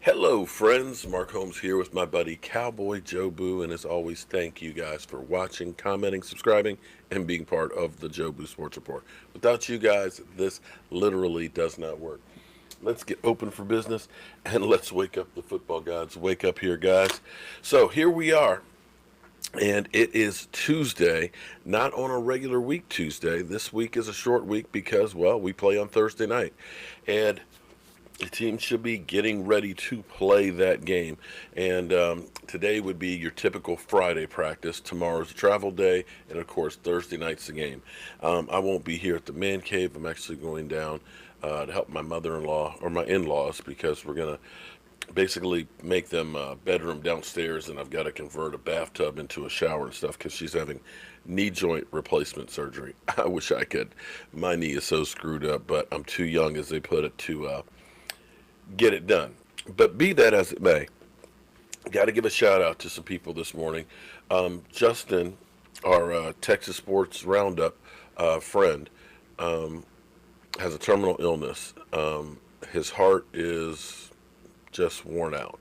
Hello, friends. Mark Holmes here with my buddy Cowboy Joe Boo, and as always, thank you guys for watching, commenting, subscribing, and being part of the Joe Boo Sports Report. Without you guys, this literally does not work. Let's get open for business and let's wake up the football gods. Wake up here, guys. So here we are, and it is Tuesday, not on a regular week Tuesday. This week is a short week because, well, we play on Thursday night. And the team should be getting ready to play that game. And today would be your typical Friday practice. Tomorrow's a travel day. And of course, Thursday night's the game. I won't be here at the man cave. I'm actually going down to help my mother in law or my in laws because we're going to basically make them a bedroom downstairs, and I've got to convert a bathtub into a shower and stuff because she's having knee joint replacement surgery. I wish I could. My knee is so screwed up, but I'm too young, as they put it, to get it done. But be that as it may, got to give a shout out to some people this morning. Justin, our Texas Sports Roundup friend, has a terminal illness. His heart is just worn out,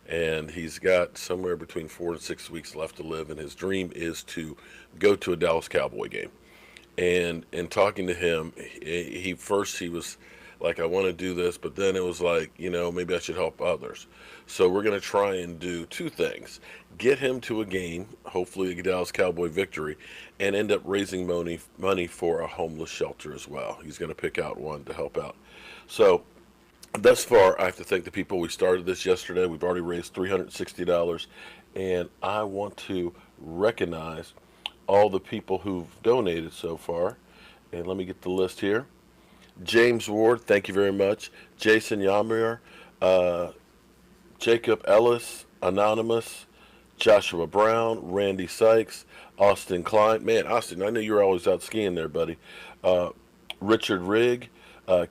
and he's got somewhere between 4 and 6 weeks left to live. And his dream is to go to a Dallas Cowboy game. And in talking to him, he first he was like, I want to do this, but then it was like, maybe I should help others. So we're going to try and do two things: get him to a game, hopefully a Dallas Cowboy victory, and end up raising money for a homeless shelter as well. He's going to pick out one to help out. So thus far, I have to thank the people. We started this yesterday. We've already raised $360, and I want to recognize all the people who've donated so far. And let me get the list here. James Ward, thank you very much. Jason Yamir, uh, Jacob Ellis, Anonymous, Joshua Brown, Randy Sykes, Austin Klein. Man, Austin, I know you were always out skiing there, buddy. Uh, Richard Rigg,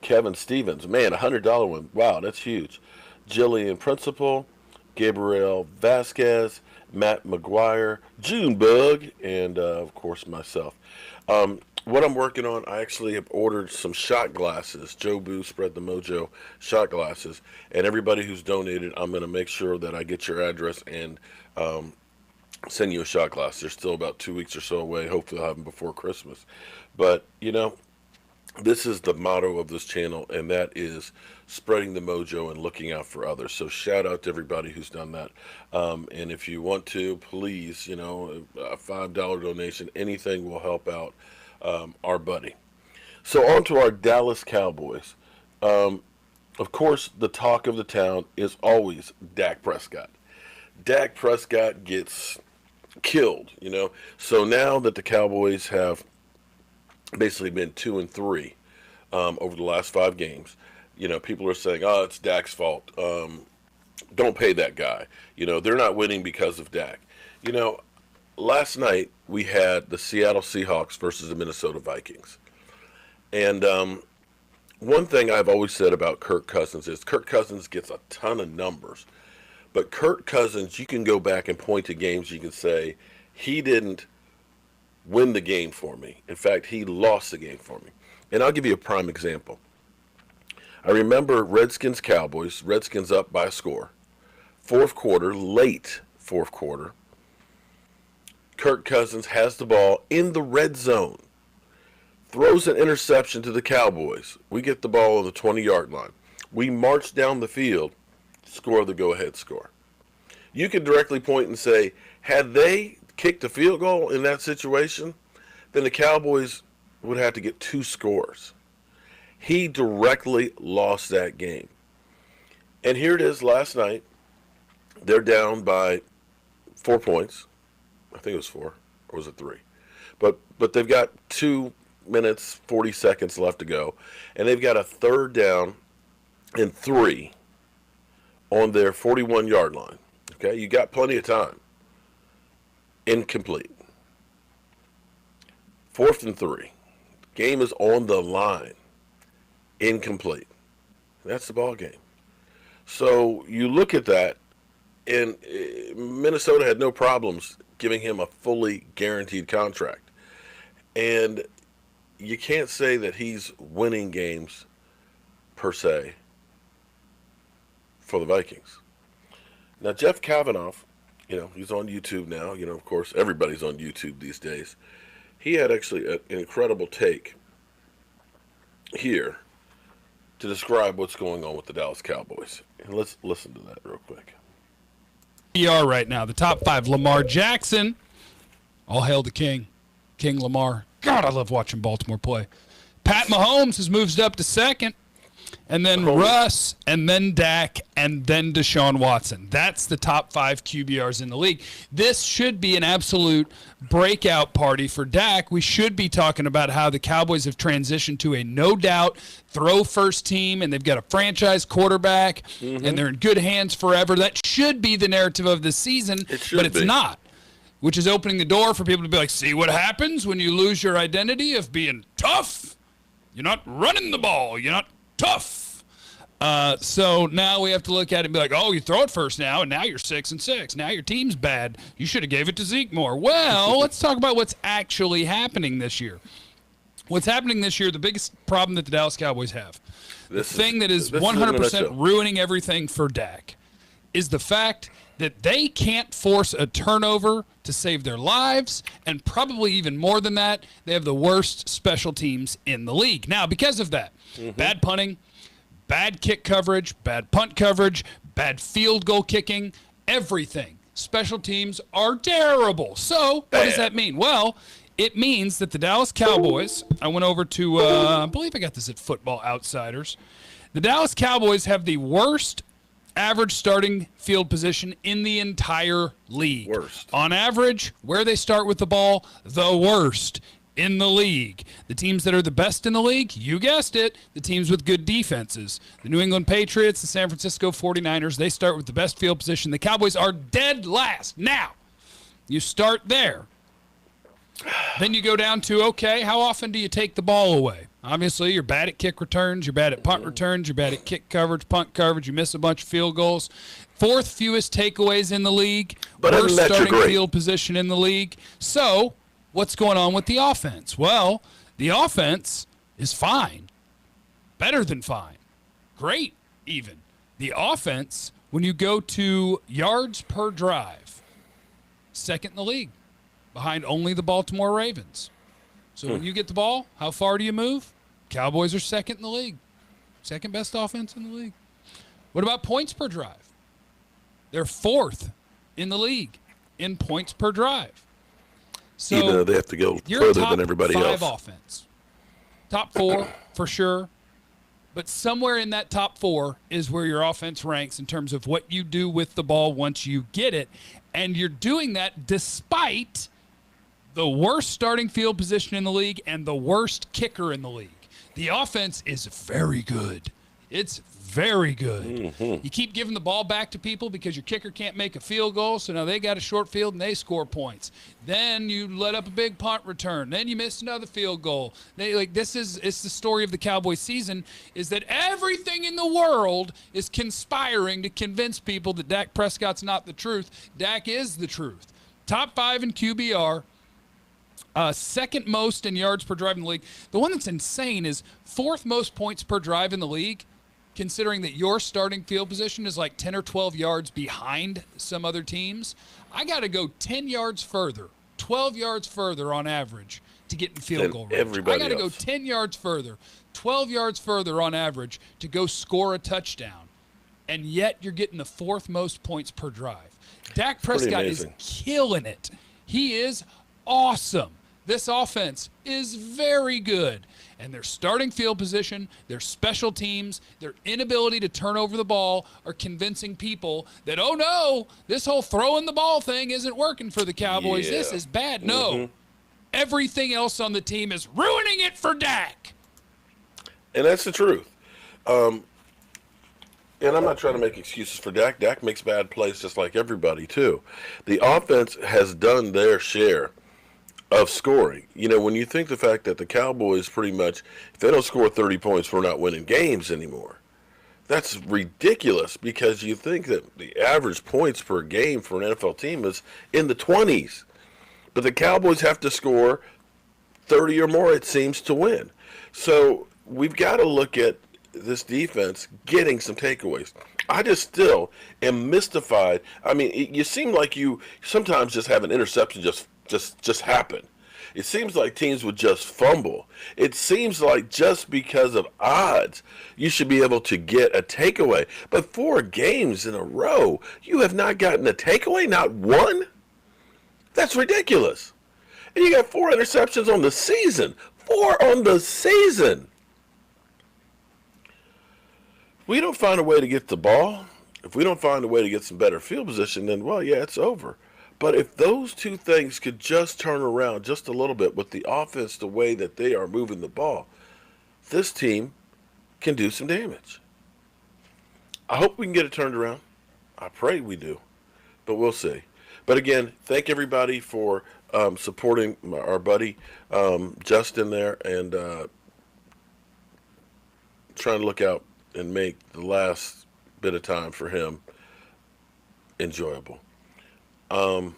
Kevin Stevens. Man, $100 one. Wow, that's huge. Jillian Principal, Gabriel Vasquez, Matt McGuire, Junebug, and of course myself. What I'm working on, I actually have ordered some shot glasses. Joe Boo Spread the Mojo shot glasses. And everybody who's donated, I'm going to make sure that I get your address and send you a shot glass. They're still about 2 weeks or so away. Hopefully I'll have them before Christmas. But, this is the motto of this channel, and that is spreading the mojo and looking out for others. So shout out to everybody who's done that. And if you want to, please, a $5 donation, anything will help out our buddy. So on to our Dallas Cowboys. Of course, the talk of the town is always Dak Prescott. Dak Prescott gets killed. So now that the Cowboys have basically been 2-3 over the last 5 games, people are saying, "Oh, it's Dak's fault. Don't pay that guy." They're not winning because of Dak. You know, Last night we had the Seattle Seahawks versus the Minnesota Vikings, and one thing I've always said about Kirk Cousins is Kirk Cousins gets a ton of numbers, but Kirk Cousins, you can go back and point to games. You can say he didn't win the game for me. In fact, he lost the game for me. And I'll give you a prime example. I remember Redskins Cowboys. Redskins up by a score. Fourth quarter, late fourth quarter. Kirk Cousins has the ball in the red zone. Throws an interception to the Cowboys. We get the ball on the 20-yard line. We march down the field, score the go-ahead score. You could directly point and say, had they kicked a field goal in that situation, then the Cowboys would have to get 2 scores. He directly lost that game. And here it is last night. They're down by 4 points. I think it was 4, or was it 3? But they've got 2 minutes, 40 seconds left to go. And they've got a 3rd down and 3 on their 41-yard line. Okay, you got plenty of time. Incomplete. 4th and 3. Game is on the line. Incomplete. That's the ball game. So you look at that, and Minnesota had no problems giving him a fully guaranteed contract. And you can't say that he's winning games per se for the Vikings. Now, Jeff Kavanaugh, he's on YouTube now. Of course, everybody's on YouTube these days. He had actually an incredible take here to describe what's going on with the Dallas Cowboys. And let's listen to that real quick. We are right now, the top 5. Lamar Jackson. All hail the king. King Lamar. God, I love watching Baltimore play. Pat Mahomes has moved up to 2nd. And then Russ, and then Dak, and then Deshaun Watson. That's the top 5 QBRs in the league. This should be an absolute breakout party for Dak. We should be talking about how the Cowboys have transitioned to a no-doubt throw-first team, and they've got a franchise quarterback, and they're in good hands forever. That should be the narrative of the season, but it's not, which is opening the door for people to be like, see what happens when you lose your identity of being tough? You're not running the ball. You're not tough. So now we have to look at it and be like, oh, you throw it first now, and now you're 6-6. Now your team's bad. You should have gave it to Zeke more. Well, let's talk about what's actually happening this year. What's happening this year, the biggest problem that the Dallas Cowboys have, the thing that is 100% ruining everything for Dak, is the fact that they can't force a turnover to save their lives, and probably even more than that, they have the worst special teams in the league. Now, because of that, bad punting, bad kick coverage, bad punt coverage, bad field goal kicking, everything. Special teams are terrible. So what does that mean? Well, it means that the Dallas Cowboys, I went over to, I believe I got this at Football Outsiders. The Dallas Cowboys have the worst average starting field position in the entire league. Worst. On average, where they start with the ball, the worst in the league. The teams that are the best in the league, you guessed it, the teams with good defenses. The New England Patriots, the San Francisco 49ers, they start with the best field position. The Cowboys are dead last. Now, you start there. Then you go down to, okay, how often do you take the ball away? Obviously, you're bad at kick returns, you're bad at punt returns, you're bad at kick coverage, punt coverage, you miss a bunch of field goals. 4th fewest takeaways in the league, worst starting field position in the league. So, what's going on with the offense? Well, the offense is fine. Better than fine. Great, even. The offense, when you go to yards per drive, 2nd in the league, behind only the Baltimore Ravens. So when you get the ball, how far do you move? Cowboys are 2nd in the league. 2nd best offense in the league. What about points per drive? They're 4th in the league in points per drive. So even though they have to go further than everybody else. Top 5 offense. Top 4 for sure. But somewhere in that top 4 is where your offense ranks in terms of what you do with the ball once you get it. And you're doing that despite the worst starting field position in the league and the worst kicker in the league. The offense is very good. It's very good. You keep giving the ball back to people because your kicker can't make a field goal, so now they got a short field and they score points. Then you let up a big punt return. Then you miss another field goal. It's the story of the Cowboys season, is that everything in the world is conspiring to convince people that Dak Prescott's not the truth. Dak is the truth. Top 5 in QBR. 2nd most in yards per drive in the league. The one that's insane is 4th most points per drive in the league, considering that your starting field position is like 10 or 12 yards behind some other teams. I got to go 10 yards further, 12 yards further on average to get in field goal range. I got to go 10 yards further, 12 yards further on average to go score a touchdown. And yet you're getting the 4th most points per drive. Dak Prescott is killing it. He is awesome. This offense is very good. And their starting field position, their special teams, their inability to turn over the ball are convincing people that, oh, no, this whole throwing the ball thing isn't working for the Cowboys. Yeah. This is bad. No. Everything else on the team is ruining it for Dak. And that's the truth. And I'm not trying to make excuses for Dak. Dak makes bad plays just like everybody, too. The offense has done their share of scoring. When you think the fact that the Cowboys pretty much, if they don't score 30 points, we're not winning games anymore. That's ridiculous, because you think that the average points per game for an NFL team is in the 20s. But the Cowboys have to score 30 or more, it seems, to win. So we've got to look at this defense getting some takeaways. I just still am mystified. I mean, you seem like you sometimes just have an interception just happen. It seems like teams would just fumble. It seems like just because of odds, you should be able to get a takeaway. But 4 games in a row, you have not gotten a takeaway, not one? That's ridiculous. And you got 4 interceptions on the season. 4 on the season. If we don't find a way to get the ball, if we don't find a way to get some better field position, then, well, yeah, it's over. But if those two things could just turn around just a little bit with the offense, the way that they are moving the ball, this team can do some damage. I hope we can get it turned around. I pray we do, but we'll see. But again, thank everybody for supporting our buddy Justin there, and trying to look out and make the last bit of time for him enjoyable. I'm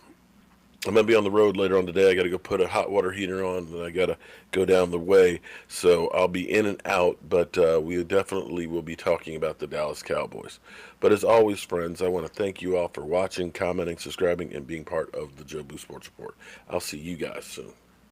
gonna be on the road later on today. I got to go put a hot water heater on, and I got to go down the way, so I'll be in and out. But we definitely will be talking about the Dallas Cowboys. But as always, friends, I want to thank you all for watching, commenting, subscribing, and being part of the Joe Boo Sports Report. I'll see you guys soon.